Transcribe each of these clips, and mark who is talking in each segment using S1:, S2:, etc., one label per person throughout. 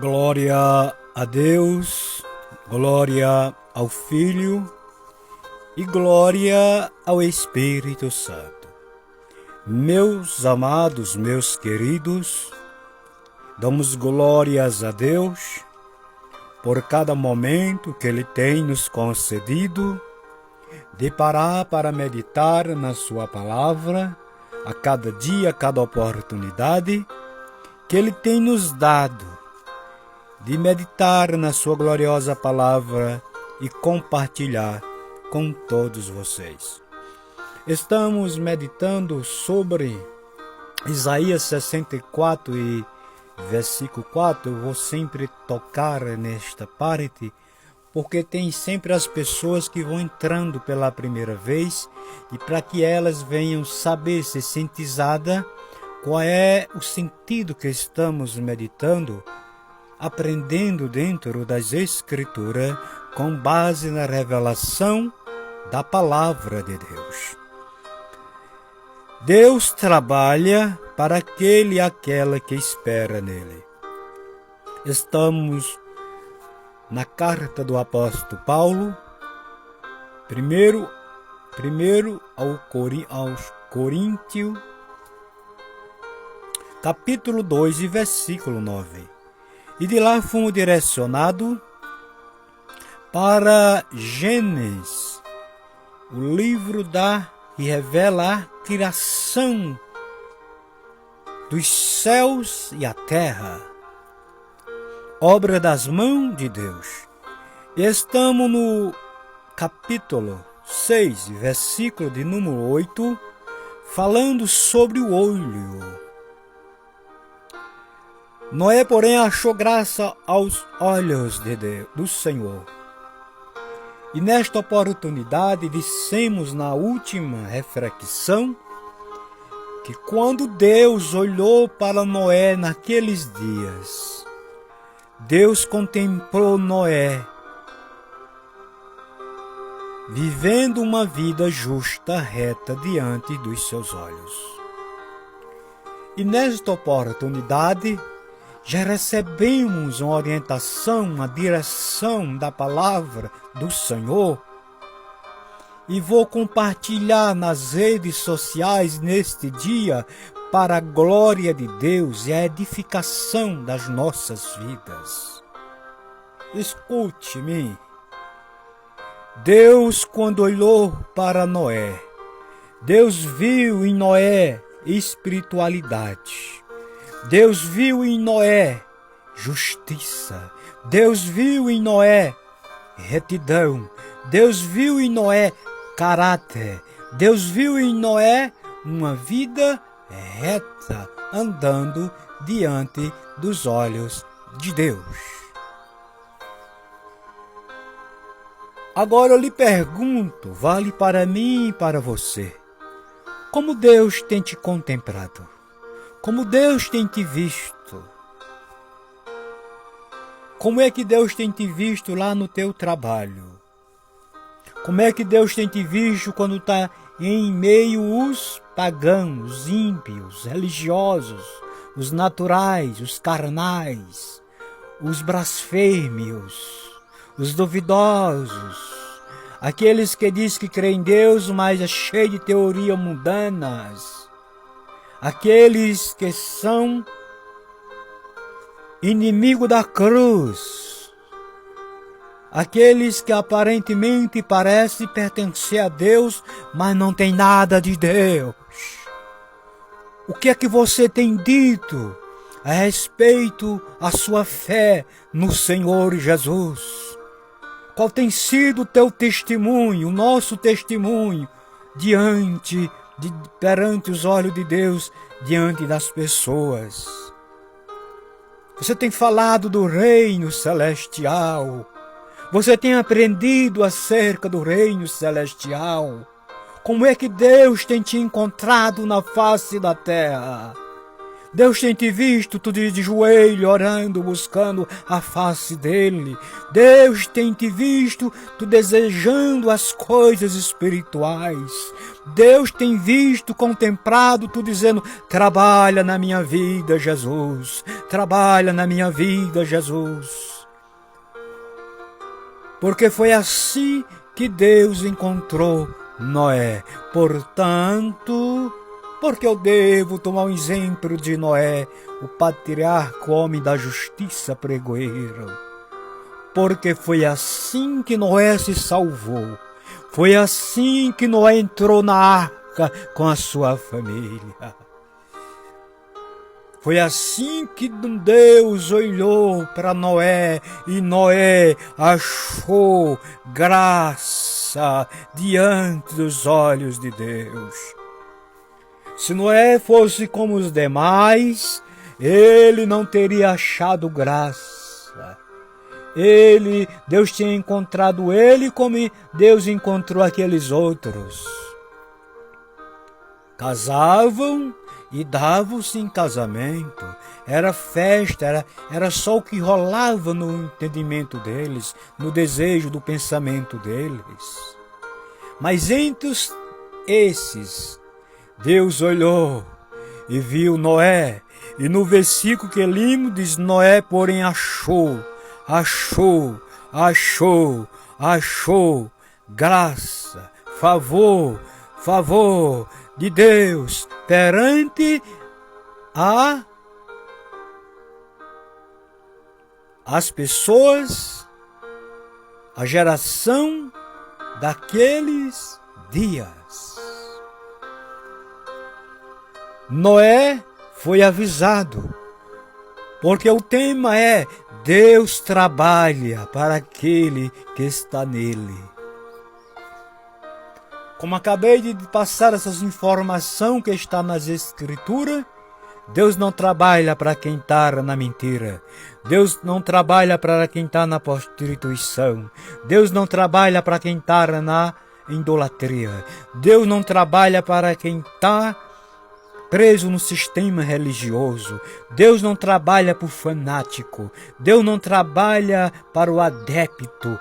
S1: Glória a Deus, glória ao Filho e glória ao Espírito Santo. Meus amados, meus queridos, damos glórias a Deus por cada momento que Ele tem nos concedido de parar para meditar na Sua palavra, a cada dia, a cada oportunidade que Ele tem nos dado de meditar na sua gloriosa palavra e compartilhar com todos vocês. Estamos meditando sobre Isaías 64 e versículo 4. Eu vou sempre tocar nesta parte, porque tem sempre as pessoas que vão entrando pela primeira vez e para que elas venham saber, ser cientizadas, qual é o sentido que estamos meditando, aprendendo dentro das Escrituras com base na revelação da Palavra de Deus. Deus trabalha para aquele e aquela que espera nele. Estamos na carta do apóstolo Paulo, primeiro aos Coríntios, capítulo 2 e versículo 9. E de lá fomos direcionados para Gênesis, o livro que revela a criação dos céus e a terra, obra das mãos de Deus. E estamos no capítulo 6, versículo de número 8, falando sobre o olho. Noé, porém, achou graça aos olhos de Deus, do Senhor. E nesta oportunidade dissemos na última reflexão que quando Deus olhou para Noé naqueles dias, Deus contemplou Noé vivendo uma vida justa, reta diante dos seus olhos. E nesta oportunidade já recebemos uma orientação, uma direção da palavra do Senhor, e vou compartilhar nas redes sociais neste dia para a glória de Deus e a edificação das nossas vidas. Escute-me. Deus, quando olhou para Noé, Deus viu em Noé espiritualidade. Deus viu em Noé justiça. Deus viu em Noé retidão. Deus viu em Noé caráter. Deus viu em Noé uma vida reta, andando diante dos olhos de Deus. Agora eu lhe pergunto, vale para mim e para você, como Deus tem te contemplado? Como Deus tem te visto? Como é que Deus tem te visto lá no teu trabalho? Como é que Deus tem te visto quando está em meio os pagãos, os ímpios, religiosos, os naturais, os carnais, os blasfêmios, os duvidosos, aqueles que dizem que creem em Deus, mas é cheio de teorias mundanas, aqueles que são inimigos da cruz, aqueles que aparentemente parecem pertencer a Deus, mas não tem nada de Deus. O que é que você tem dito a respeito da sua fé no Senhor Jesus? Qual tem sido o teu testemunho, o nosso testemunho, perante os olhos de Deus, diante das pessoas? Você tem falado do reino celestial. Você tem aprendido acerca do reino celestial. Como é que Deus tem te encontrado na face da terra? Deus tem te visto tu de joelho, orando, buscando a face dele. Deus tem te visto tu desejando as coisas espirituais. Deus tem visto, contemplado, tu dizendo: trabalha na minha vida, Jesus. Trabalha na minha vida, Jesus. Porque foi assim que Deus encontrou Noé. Portanto, porque eu devo tomar um exemplo de Noé, o patriarca, homem da justiça, pregoeiro. Porque foi assim que Noé se salvou. Foi assim que Noé entrou na arca com a sua família. Foi assim que Deus olhou para Noé e Noé achou graça diante dos olhos de Deus. Se Noé fosse como os demais, ele não teria achado graça. Deus tinha encontrado ele como Deus encontrou aqueles outros. Casavam e davam-se em casamento. Era festa, era só o que rolava no entendimento deles, no desejo do pensamento deles. Mas entre esses, Deus olhou e viu Noé. E no versículo que lemos diz: Noé, porém, achou graça, favor de Deus perante as pessoas, a geração daqueles dias. Noé foi avisado, porque o tema é: Deus trabalha para aquele que está nele. Como acabei de passar essas informações que está nas Escrituras, Deus não trabalha para quem está na mentira. Deus não trabalha para quem está na prostituição. Deus não trabalha para quem está na idolatria. Deus não trabalha para quem está preso no sistema religioso. Deus não trabalha para o fanático. Deus não trabalha para o adepto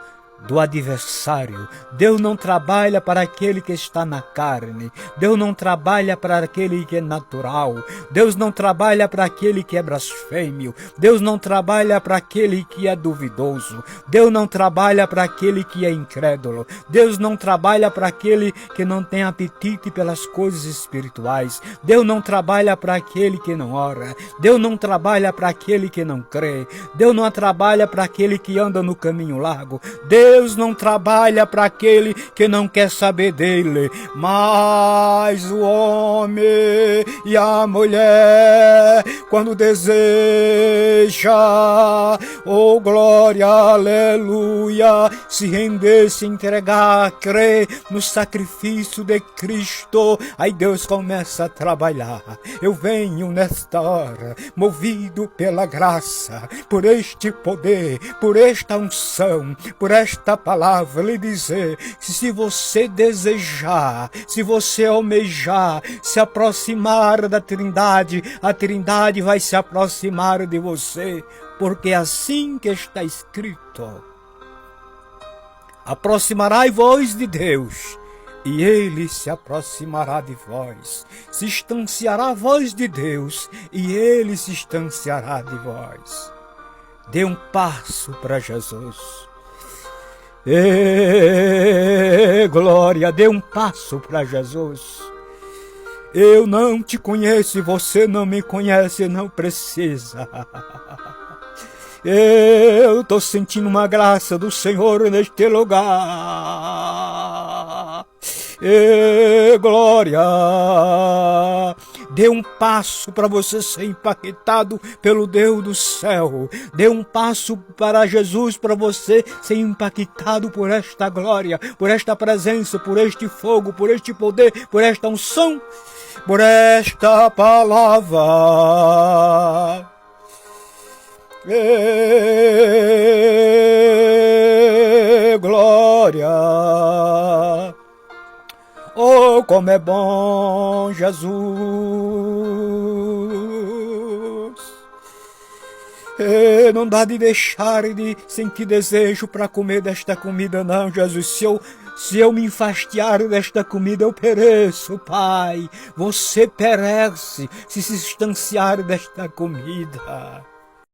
S1: do adversário. Deus não trabalha para aquele que está na carne. Deus não trabalha para aquele que é natural. Deus não trabalha para aquele que é blasfêmio. Deus não trabalha para aquele que é duvidoso. Deus não trabalha para aquele que é incrédulo. Deus não trabalha para aquele que não tem apetite pelas coisas espirituais. Deus não trabalha para aquele que não ora. Deus não trabalha para aquele que não crê. Deus não trabalha para aquele que anda no caminho largo. Deus não trabalha para aquele que não quer saber dele, mas o homem e a mulher, quando deseja, oh glória, aleluia, se render, se entregar, crer no sacrifício de Cristo, aí Deus começa a trabalhar. Eu venho nesta hora, movido pela graça, por este poder, por esta unção, por esta palavra, lhe dizer que se você desejar, se você almejar se aproximar da Trindade, a Trindade vai se aproximar de você, porque é assim que está escrito: aproximarai-vos de Deus, e Ele se aproximará de vós. Se distanciará a vós de Deus, e Ele se distanciará de vós. Dê um passo para Jesus. Glória, dê um passo para Jesus. Eu não te conheço, você não me conhece, não precisa. Eu estou sentindo uma graça do Senhor neste lugar. Glória. Dê um passo para você ser impactado pelo Deus do céu. Dê um passo para Jesus, para você ser impactado por esta glória, por esta presença, por este fogo, por este poder, por esta unção, por esta palavra. Glória. Oh, como é bom Jesus! Não dá de deixar de sentir desejo para comer desta comida, não, Jesus. Se eu me enfastiar desta comida, eu pereço, Pai. Você perece se distanciar desta comida.